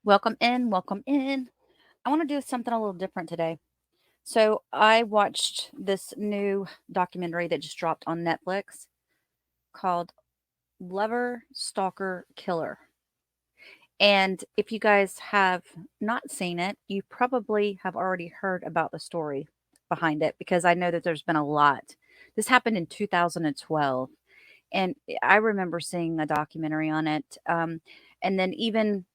Welcome in, welcome in. I want to do something a little different today. So, I watched this new documentary that just dropped on Netflix called Lover, Stalker, Killer. And if you guys have not seen it, you probably have already heard about the story behind it because I know that there's been a lot. This happened in 2012. And I remember seeing a documentary on it. And then even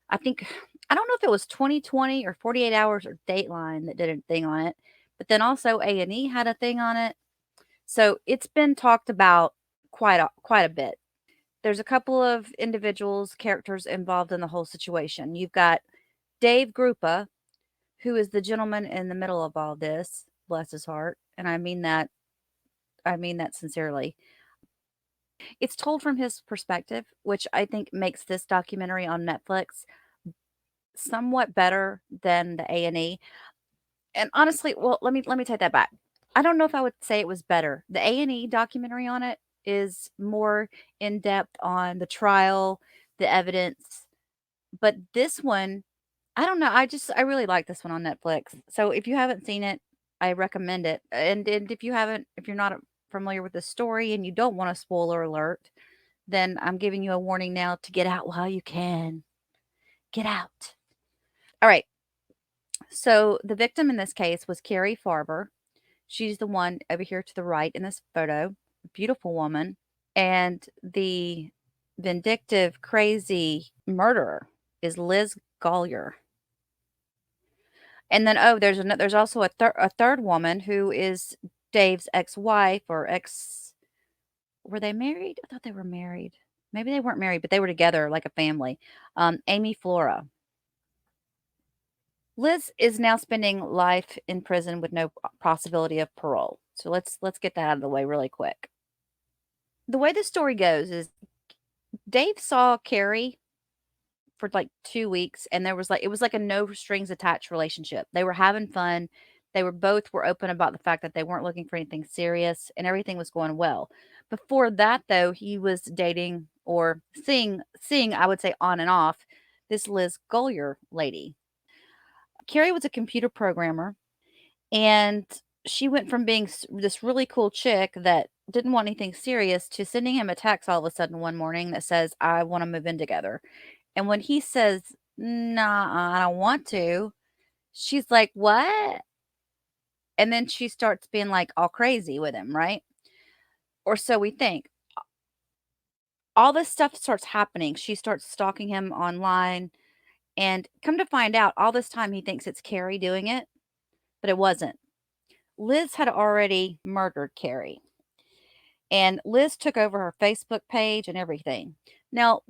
I think I don't know if it was 2020 or 48 Hours or Dateline that did a thing on it, but then also A&E had a thing on it. So it's been talked about quite a bit. There's a couple of individuals, characters involved in the whole situation. You've got Dave Grupa, who is the gentleman in the middle of all this, bless his heart, and I mean that sincerely. It's told from his perspective, which I think makes this documentary on Netflix somewhat better than the A&E. And honestly, well, let me take that back. I don't know if I would say it was better. The A&E documentary on it is more in depth on the trial, the evidence, but this one, I don't know. I really like this one on Netflix. So if you haven't seen it, I recommend it. And if you're not familiar with the story and you don't want a spoiler alert, then I'm giving you a warning now to get out while you can. Get out. All right. So the victim in this case was Carrie Farber. She's the one over here to the right in this photo. Beautiful woman. And the vindictive, crazy murderer is Liz Gollier. And then there's also a third woman who is Dave's ex-wife or ex were they married? I thought they were married. Maybe they weren't married, but they were together like a family. Amy Flora. Liz is now spending life in prison with no possibility of parole. So let's get that out of the way really quick. The way the story goes is Dave saw Carrie for like 2 weeks and it was like a no strings attached relationship. They were having fun. They were open about the fact that they weren't looking for anything serious and everything was going well. Before that though, he was dating or seeing I would say on and off this Liz Gollier lady. Carrie was a computer programmer and she went from being this really cool chick that didn't want anything serious to sending him a text all of a sudden one morning that says, I want to move in together. And when he says, nah, I don't want to, she's like, what? And then she starts being like all crazy with him, right? Or so we think. All this stuff starts happening. She starts stalking him online. And come to find out, all this time he thinks it's Carrie doing it, but it wasn't. Liz had already murdered Carrie. And Liz took over her Facebook page and everything. Now,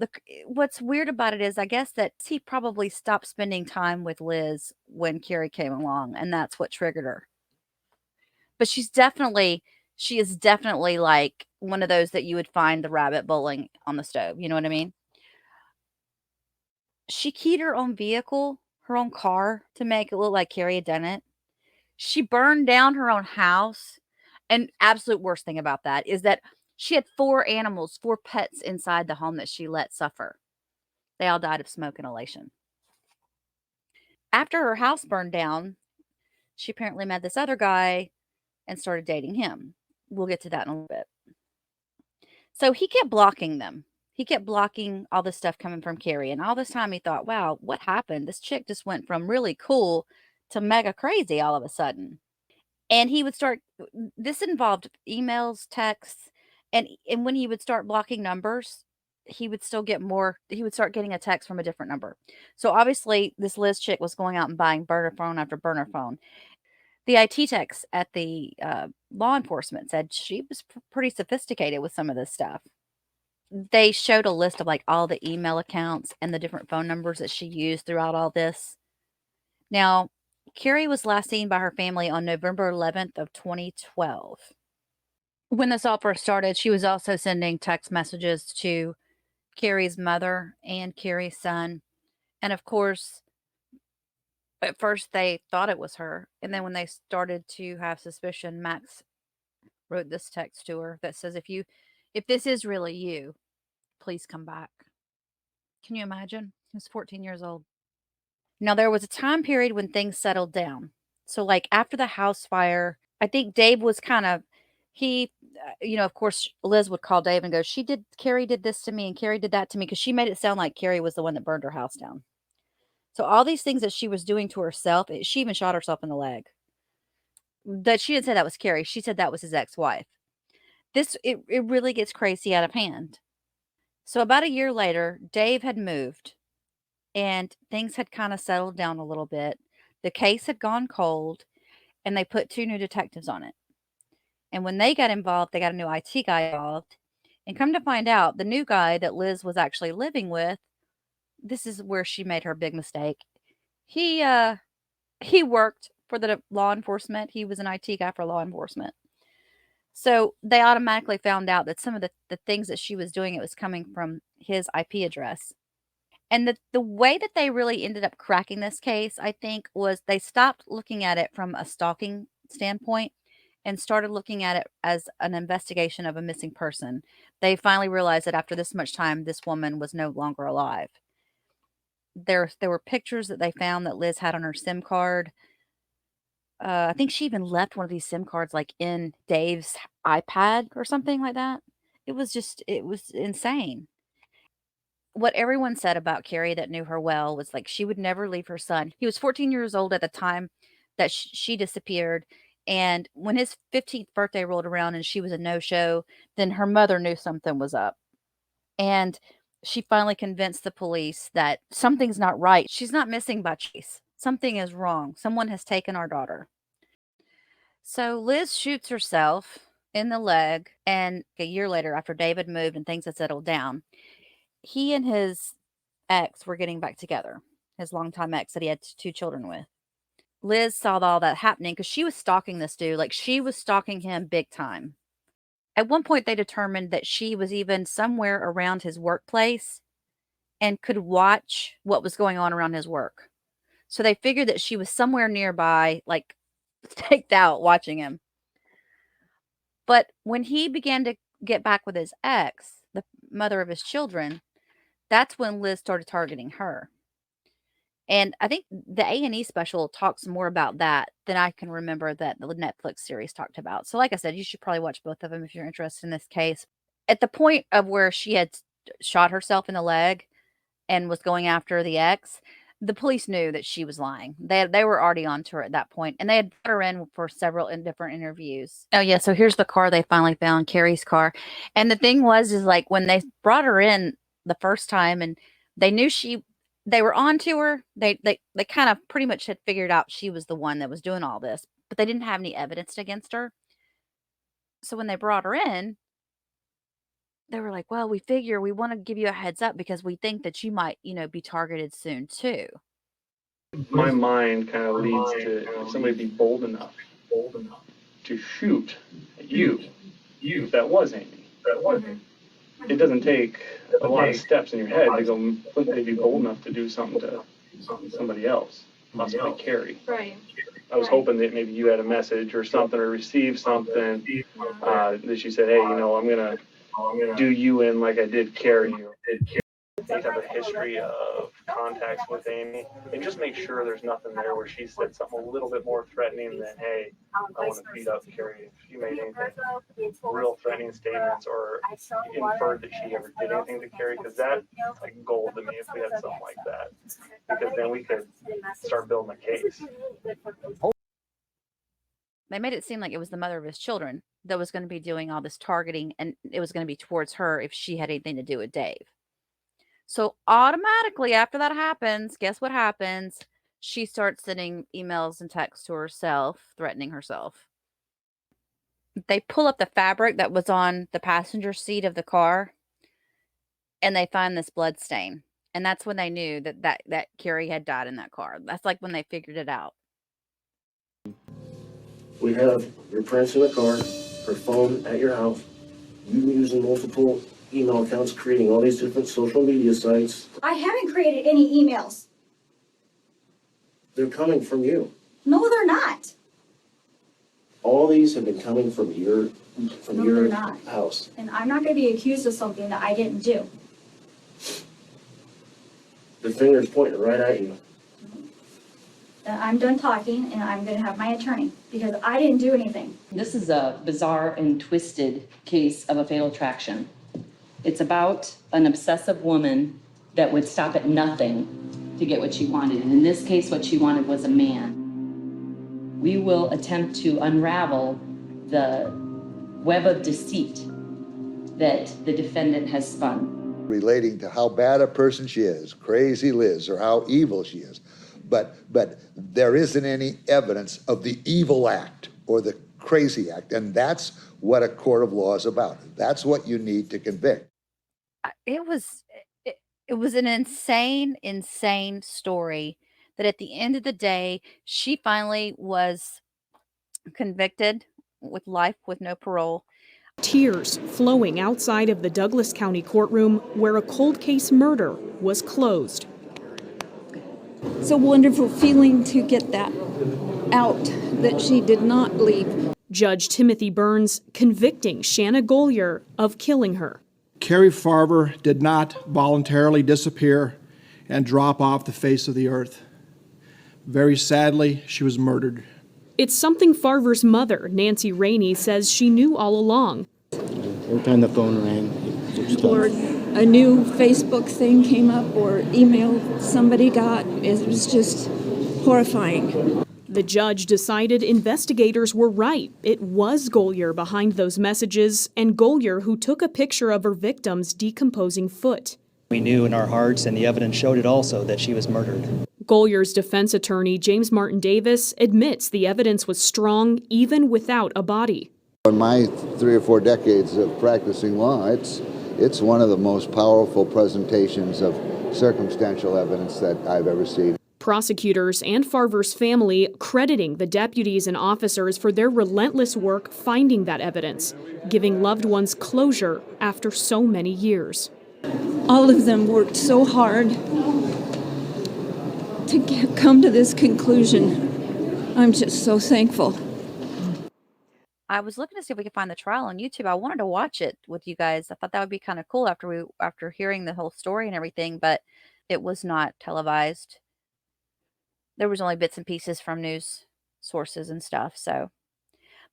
what's weird about it is I guess that he probably stopped spending time with Liz when Carrie came along, and that's what triggered her. But she is definitely like one of those that you would find the rabbit bowling on the stove. You know what I mean? She keyed her own vehicle, her own car, to make it look like Carrie had done it. She burned down her own house. And absolute worst thing about that is that she had 4 animals, 4 pets inside the home that she let suffer. They all died of smoke inhalation. After her house burned down, she apparently met this other guy and started dating him. We'll get to that in a little bit. So he kept blocking them. He kept blocking all this stuff coming from Carrie. And all this time he thought, wow, what happened? This chick just went from really cool to mega crazy all of a sudden. And he would start this involved emails, texts, and when he would start blocking numbers, he would start getting a text from a different number. So obviously this Liz chick was going out and buying burner phone after burner phone. The IT techs at the law enforcement said she was pretty sophisticated with some of this stuff. They showed a list of like all the email accounts and the different phone numbers that she used throughout all this. Now, Carrie was last seen by her family on November 11th of 2012. When this all first started, she was also sending text messages to Carrie's mother and Carrie's son. And of course, at first they thought it was her. And then when they started to have suspicion, Max wrote this text to her that says, if this is really you, please come back. Can you imagine? He was 14 years old. Now, there was a time period when things settled down. So, like, after the house fire, I think Dave was kind of he, of course, Liz would call Dave and go, Carrie did this to me and Carrie did that to me because she made it sound like Carrie was the one that burned her house down. So, all these things that she was doing to herself, she even shot herself in the leg. That she didn't say that was Carrie. She said that was his ex wife. It really gets crazy out of hand. So, about a year later, Dave had moved and things had kind of settled down a little bit. The case had gone cold and they put 2 new detectives on it. And when they got involved, they got a new IT guy involved. And come to find out, the new guy that Liz was actually living with, this is where she made her big mistake. He he worked for the law enforcement. He was an IT guy for law enforcement. So they automatically found out that some of the things that she was doing, it was coming from his IP address. And the way that they really ended up cracking this case, I think, was they stopped looking at it from a stalking standpoint and started looking at it as an investigation of a missing person. They finally realized that after this much time, this woman was no longer alive. There were pictures that they found that Liz had on her SIM card. I think she even left one of these SIM cards like in Dave's iPad or something like that. It was insane. What everyone said about Carrie that knew her well was like she would never leave her son. He was 14 years old at the time that she disappeared. And when his 15th birthday rolled around and she was a no show, then her mother knew something was up. And she finally convinced the police that something's not right. She's not missing by choice. Something is wrong. Someone has taken our daughter. So Liz shoots herself in the leg. And a year later, after David moved and things had settled down, he and his ex were getting back together, his longtime ex that he had 2 children with. Liz saw all that happening because she was stalking this dude, like, she was stalking him big time. At one point, they determined that she was even somewhere around his workplace and could watch what was going on around his work. So they figured that she was somewhere nearby, like, staked out watching him. But when he began to get back with his ex, the mother of his children, that's when Liz started targeting her. And I think the A&E special talks more about that than I can remember that the Netflix series talked about. So like I said, you should probably watch both of them if you're interested in this case. At the point of where she had shot herself in the leg and was going after the ex, the police knew that she was lying. They were already on to her at that point, and they had brought her in for several different interviews. Oh yeah, so here's the car they finally found, Carrie's car. And the thing was is like when they brought her in the first time and they knew they were on to her, they kind of pretty much had figured out she was the one that was doing all this, but they didn't have any evidence against her. So when they brought her in, they were like, "Well, we figure we wanna give you a heads up because we think that you might, be targeted soon too." My mind kind of leads to if somebody be bold enough to shoot at you, if that was Amy. It doesn't take a lot of steps in your head to go, wouldn't they be bold enough to do something to somebody else, possibly Carrie? Right. I was hoping that maybe you had a message or something or received something that you said, hey, I'm going to do you in like I did Carrie. They have a history of contacts with Amy, and just make sure there's nothing there where she said something a little bit more threatening than, hey, I want to beat up Carrie. If she made anything real threatening statements or inferred that she ever did anything to Carrie, because that's like gold to me if we had something like that, because then we could start building a case. They made it seem like it was the mother of his children that was gonna be doing all this targeting, and it was gonna be towards her if she had anything to do with Dave. So automatically after that happens, guess what happens? She starts sending emails and texts to herself, threatening herself. They pull up the fabric that was on the passenger seat of the car and they find this blood stain. And that's when they knew that Carrie had died in that car. That's like when they figured it out. We have your prints in the car, her phone at your house, you using multiple email accounts, creating all these different social media sites. I haven't created any emails. They're coming from you. No, they're not. All these have been coming from your they're not. house. And I'm not going to be accused of something that I didn't do. The finger's pointing right at you. that I'm done talking and I'm gonna have my attorney, because I didn't do anything. This is a bizarre and twisted case of a fatal attraction. It's about an obsessive woman that would stop at nothing to get what she wanted. And in this case, what she wanted was a man. We will attempt to unravel the web of deceit that the defendant has spun. Relating to how bad a person she is, crazy Liz, or how evil she is. But there isn't any evidence of the evil act or the crazy act. And that's what a court of law is about. That's what you need to convict. It was an insane story that at the end of the day, she finally was convicted with life with no parole. Tears flowing outside of the Douglas County courtroom where a cold case murder was closed. It's a wonderful feeling to get that out, that she did not leave. Judge Timothy Burns convicting Shanna Golyer of killing her. Carrie Farver did not voluntarily disappear and drop off the face of the earth. Very sadly, she was murdered. It's something Farver's mother, Nancy Rainey, says she knew all along. Every time the phone rang, Or a new Facebook thing came up or email somebody got. It was just horrifying. The judge decided investigators were right. It was Golyer behind those messages, and Golyer who took a picture of her victim's decomposing foot. We knew in our hearts, and the evidence showed it also, that she was murdered. Golyer's defense attorney, James Martin Davis, admits the evidence was strong even without a body. In my 3 or 4 decades of practicing law, it's one of the most powerful presentations of circumstantial evidence that I've ever seen. Prosecutors and Farver's family crediting the deputies and officers for their relentless work finding that evidence, giving loved ones closure after so many years. All of them worked so hard to come to this conclusion. I'm just so thankful. I was looking to see if we could find the trial on YouTube. I wanted to watch it with you guys. I thought that would be kind of cool after hearing the whole story and everything, but it was not televised. There was only bits and pieces from news sources and stuff.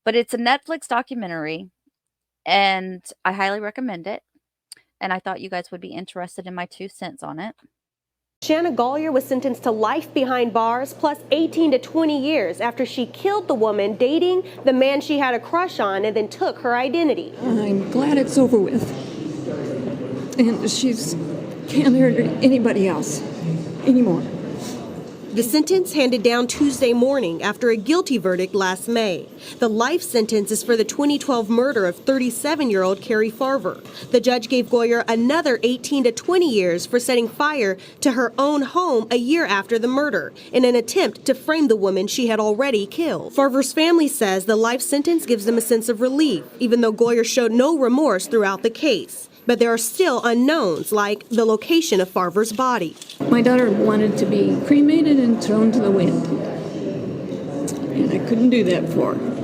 But it's a Netflix documentary, and I highly recommend it. And I thought you guys would be interested in my 2 cents on it. Shanna Golyer was sentenced to life behind bars plus 18 to 20 years after she killed the woman dating the man she had a crush on and then took her identity. I'm glad it's over with. And she can't hurt anybody else anymore. The sentence handed down Tuesday morning after a guilty verdict last May. The life sentence is for the 2012 murder of 37-year-old Carrie Farver. The judge gave Golyer another 18 to 20 years for setting fire to her own home a year after the murder in an attempt to frame the woman she had already killed. Farver's family says the life sentence gives them a sense of relief, even though Golyer showed no remorse throughout the case. But there are still unknowns, like the location of Farver's body. My daughter wanted to be cremated and thrown to the wind. And I couldn't do that for her.